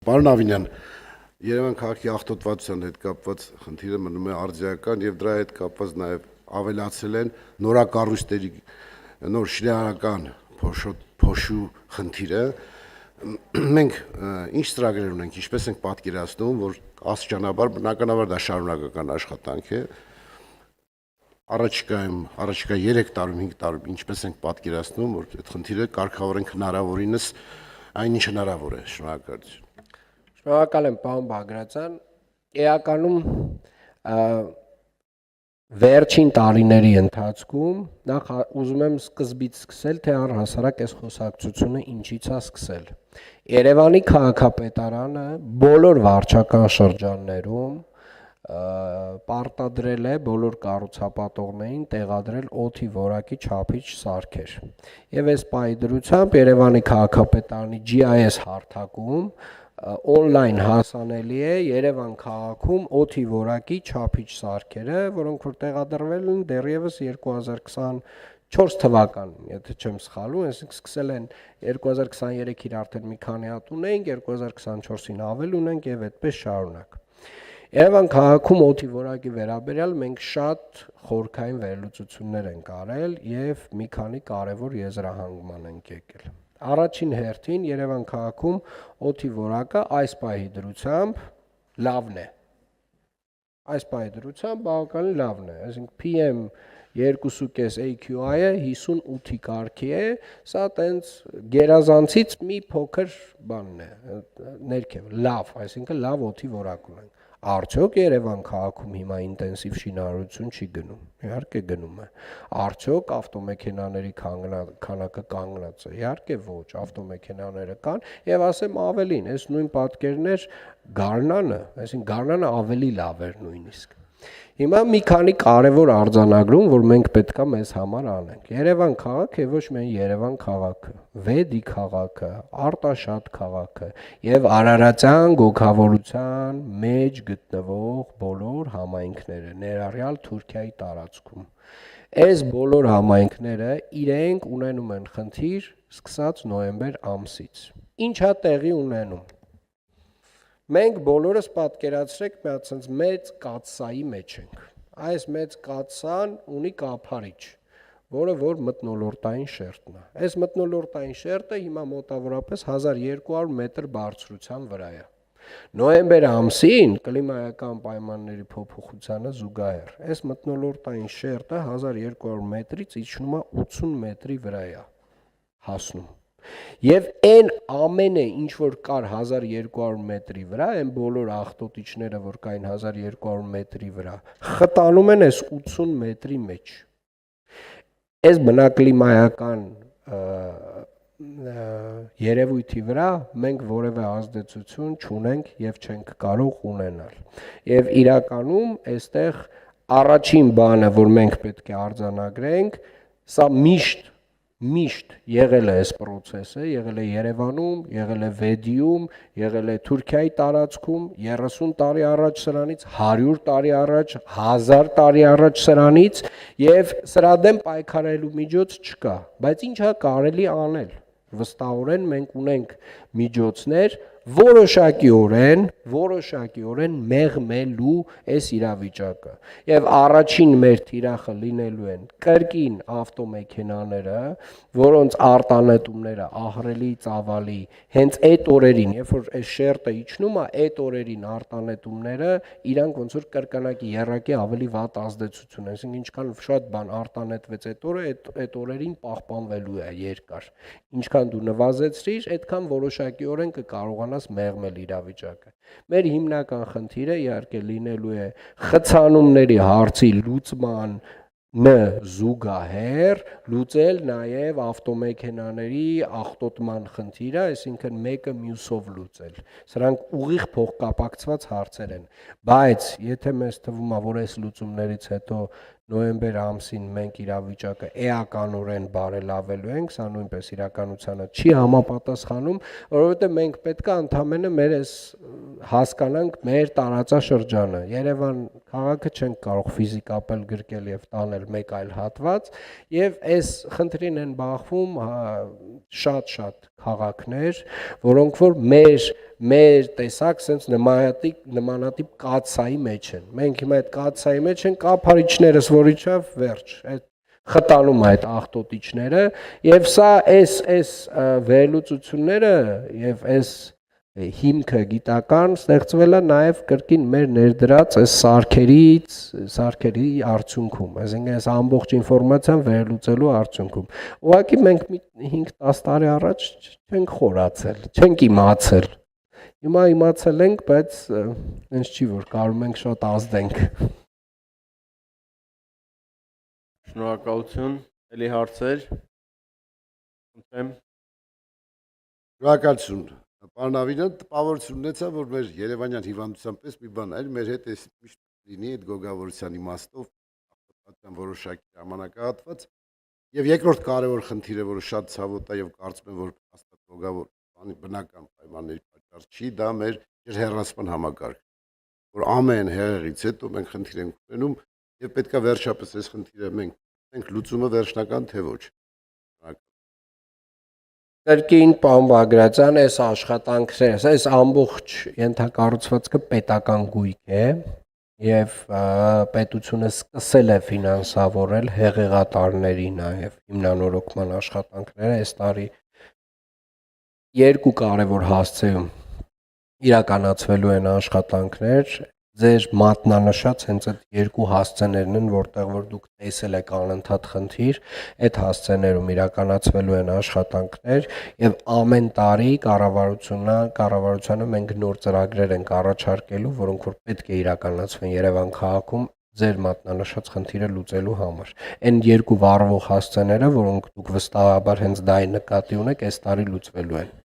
Պարոն Ավինյան, Երևան քաղաքի աղտոտվածության հետ կապված խնդիրը մնում է արձիական եւ դրա հետ կապված նաեւ ավելացել են նորակառույցների նոր շինարարական փոշու խնդիրը։ Մենք ինչ ծրագրեր ունենք, ինչպես ենք պատկերացնում, որ աստիճանաբար բնականաբար դա շարունակական աշխատանք է։ Առաջիկա 3 տարում, 5 տարում ինչպես ենք պատկերացնում, որ այդ խնդիրը կարգավորենք հնարավորինս այնինչ հնարավոր է։ Շնորհակալություն։ Շնորհակալ եմ, պարոն Բագրատյան։ Էականում վերջին տարիների ընթացքում նախ ուզում եմ սկզբից սկսել, թե առհասարակ այս խոսակցությունը ինչից է սկսել։ Երևանի քաղաքապետարանը բոլոր վարչական շրջաններում պարտադրել է բոլոր կառուցապատողներին տեղադրել օդի որակի չափիչ սարքեր։ Եվ այս պայդրությամբ Երևանի քաղաքապետարանի GIS հարթակում on-line հասանելի է Երևան քաղաքում օդի որակի չափիչ սարքերը, որոնք որ տեղադրվել են դեռևս 2024 թվականին, եթե չեմ սխալվում, այսինքն սկսել են 2023-ին իր արդեն մի քանի հատ ունենք, 2024-ին ավել ունենք եւ այդպես շարունակ։ Երևան քաղաքում օդի որակի վերաբերյալ մենք շատ խորքային վերլուծություններ ենք արել եւ մի քանի կարեւոր եզրահանգման ենք եկել։ Առաջին հերթին Երևան քաղաքում օդի որակը այս պահի դրությամբ լավն է։ Այս պահի դրությամբ բավականին լավն է, այսինքն PM 2.5 AQI-ը 58-ի կարգի է, սա տենց գերազանցից մի փոքր բանն է, ներքև, լավ, այսինքն լավ օդի որակ ունենք։ Արդյոք Երևան քաղաքում հիմա ինտենսիվ շինարարություն չի գնում, իհարկե գնում է։ Արդյոք ավտոմեքենաների քանակը կանգնած է, իհարկե ոչ, ավտոմեքենաները կան եւ ասեմ ավելին, այս նույն պատկերներ Գառնանը, այսինքն Գառնանը ավելի լավ էր նույնիսկ։ Հիմա մի քանի կարևոր արձանագրում, որ մենք պետքա մեզ համար անենք։ Երևան քաղաքը ոչ միայն Երևան քաղաքը, Վեդի քաղաքը, Արտաշատ քաղաքը եւ Արարատյան գոգավորության մեջ գտնվող բոլոր համայնքները, ներառյալ Թուրքիայի տարածքում։ Այս բոլոր համայնքները իրենք ունենում են խնդիր սկսած նոյեմբեր ամսից։ Ինչա տեղի ունենում։ Մենք բոլորս պատկերացրեք մի հատ sense մեծ կաթսայի մեջ ենք։ Այս մեծ կաթսան ունի կափարիչ, որը որ մթնոլորտային շերտն է։ Այս մթնոլորտային շերտը հիմա մոտավորապես 1200 մետր բարձրության վրա է։ Նոյեմբեր ամսին կլիմայական պայմանների փոփոխությանը զուգահեռ այս մթնոլորտային շերտը 1200 մետրից իջնում է 80 մետրի վրա է հասնում։ Եվ այն ամենը ինչ որ կար 1200 մետրի վրա, այն բոլոր աղտոտիչները, որ կային 1200 մետրի վրա, խտանում են այս 80 մետրի մեջ։ Այս բնակլիմայական երևույթի վրա մենք որևէ ազդեցություն չունենք եւ չենք կարող ունենալ։ Եվ իրականում այստեղ առաջին բանը, որ մենք պետք է արձանագրենք, սա միշտ եղել է այս process-ը, եղել է Երևանում, եղել է Վեդիում, եղել է Թուրքիայի տարածքում, 30 տարի առաջ սրանից, 100 տարի առաջ, 1000 տարի առաջ սրանից եւ սրա դեմ պայքարելու միջոց չկա, բայց ինչա կարելի անել։ Վստահորեն մենք ունենք միջոցներ որոշակիորեն մեղմելու այս իրավիճակը եւ առաջին մեր թիրախը լինելու են կրկին ավտոմեքենաները, որոնց արտանետումները ահռելի ծավալի հենց այդ օրերին, երբ որ այս շերտը իջնում է, այդ օրերին արտանետումները իրանք ոնց որ կրկնակի եռակի ավելի վատ ազդեցություն են, այսինքն ինչքան շատ բան արտանետվեց այդ օրը, այդ օրերին պահպանվելու է երկար։ Ինչքան դու նվազեցրիր, այդքան որոշակիորեն կկարողանաս մեղմել իրավիճակը։ Մեր հիմնական խնդիրը իհարկե լինելու է խցանումների հարցի լուծման զուգահեռ լուծել նաև ավտոմեքենաների աղտոտման խնդիրը, այսինքն մեկը մյուսով լուծել։ Սրանք ուղիղ փոխկապակցված հարցեր են, բայց եթե մեզ թվում է, որ այս լուծումներից հետո նոյեմբեր ամսին մենք իրավիճակը էականորեն բարելավելու ենք, սա նույնպես իրականությանը չի համապատասխանում, որովհետև մենք պետք է ընդհանրապես մեր հասկանանք մեր տարածաշրջանը։ Երևան քաղաքը չենք կարող ֆիզիկապես գրկել եւ տանել մեկ այլ հատված եւ այս խնդրին են բախվում շատ քաղաքներ, որոնք որ մեր տեսակ sense նմանատիպ կացայի մեջ են։ Մենք հիմա այդ կացայի մեջ են կափարիչներս, որ իջավ վերջ։ Այդ խտանում այդ աղտոտիչները եւ սա այս վերլուծությունները եւ այս հիմքը գիտական ստեղծվել է նաև կրկին մեր ներդրած այս սարքերի արդյունքում, այսինքն այս ամբողջ ինֆորմացիան վերլուծելու արդյունքում։ Ուղղակի մենք 5-10 տարի առաջ չենք խորացել, չենք իմացել։ Հիմա իմացել ենք, բայց ինձ չի որ կարում ենք շատ ազդենք։ Շնորհակալություն։ Էլի հարցեր։ Խնդրեմ։ Շնորհակալություն։ Պարոն Ավինյան տպավորություն ունեցա, որ մեր Երևանյան հիվանդության պես մի բան այլ մեր հետ էս միշտ լինի այդ գոգավորության իմաստով աղտոտվածության որոշակի ժամանակահատված եւ երկրորդ կարևոր խնդիրը, որը շատ ցավոտ է եւ կարծում եմ, որ հաստատ գոգավոր բանի բնական պայմանների պատճառ չի, դա մեր ջրհեռացման համակարգը, որ ամեն հեղեղից հետո մենք խնդիր ենք ունենում եւ պետքա վերջապես այս խնդիրը մենք լուծումը վերջնական թե ոչ։ Կրկին պարոն Բագրատյան, այս աշխատանքները, այս ամբողջ ենթակառուցվածքը պետական գույք է եւ պետությունը սկսել է ֆինանսավորել հեղեղատարների նաեւ հիմնանորոգման աշխատանքները այս տարի երկու կարևոր հասցեում իրականացվելու են աշխատանքներ ձեր մատնանշած հենց այդ երկու հասցեներն են, որտեղ որ դուք տեսել եք անընդհատ խնդիր, այդ հասցեներում իրականացվելու են աշխատանքներ եւ ամեն տարի կառավարությանը մենք նոր ծրագրեր ենք առաջարկելու, որոնք որ պետք է իրականացվեն Երևան քաղաքում ձեր մատնանշած խնդիրը լուծելու համար։ Այն երկու վառվող հասցեները, որոնք դուք վստահաբար հենց դա նկատի ունեք, այս տարի լուծվելու են։